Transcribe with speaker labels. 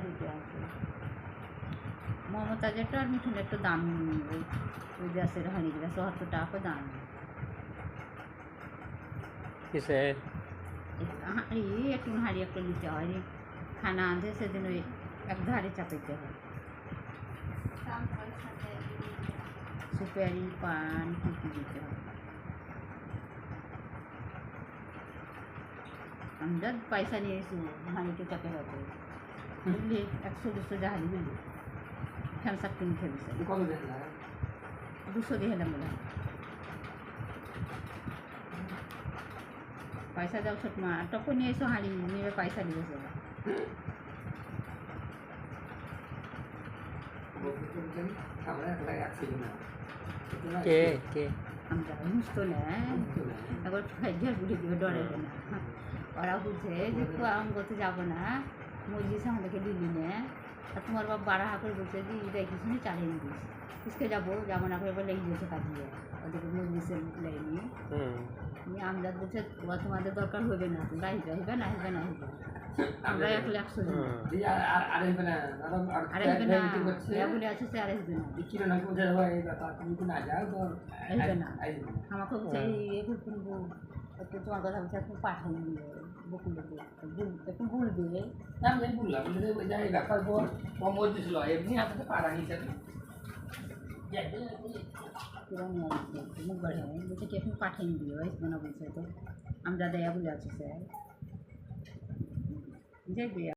Speaker 1: দুটো আছে মমতাজেরটা আর মিঠুনের একটু দাম ওই গ্যাসের হাঁড়িগুলো ৭৪ টাকা করে দাম
Speaker 2: কিসের
Speaker 1: হাঁড়ি একটু হাঁড়ি একটা নিতে হয় খানা আনতে সেদিন ওই এক ধারে চাপাইতে হয় সুপারি পান কী কী দিতে হয় আমরা পয়সা নিয়ে এসি হাঁড়িতে চাপে হতো বুঝলি ১০০-২০০ হাঁড়ি বুঝলি ফ্যানসার কিনে খেয়েছে 200 দিয়ে হেলাম বলে পয়সা দাও ছোট মা টপো নিয়ে এসো হাঁড়ি নিয়ে পয়সা দিয়েছে
Speaker 2: কে কে
Speaker 1: আমরা বুঝতো না একবার ঝাল বুঝে দিবে ডরে না ওরা বুঝে যে আমি করতে যাবো না মসজিদ আমাদেরকে দিলি না আর তোমার বাপ বাড়া করে বলছে যে এটা কিছু নিয়ে চালিয়ে দিস কিসকে যাবো না করে লেগে গেছে কাজিয়ে ওদেরকে মসজিদে লেগে নিয়ে আমজাদ বলছে তোমাদের দরকার হবে না তোমরা আসবে না আমরা 100 জন আর আসবে না বলে আছে সে আর আসবে না আমাকে বলছে কিনবো একটু তোমার কথা বলছে একটু পাঠাই দিয়ে বকুলকে একটু বলবে
Speaker 3: আমি বললাম ওই জায়গায় ব্যাপার কম বলতেছিল এমনি আপনাকে পাড়া নিয়ে
Speaker 1: কিরম মুখ বাড়ি বলছে কি এখন পাঠিয়ে দিও আসবে না বলছে তো আমরা দেয়া বলে আছে স্যার যাই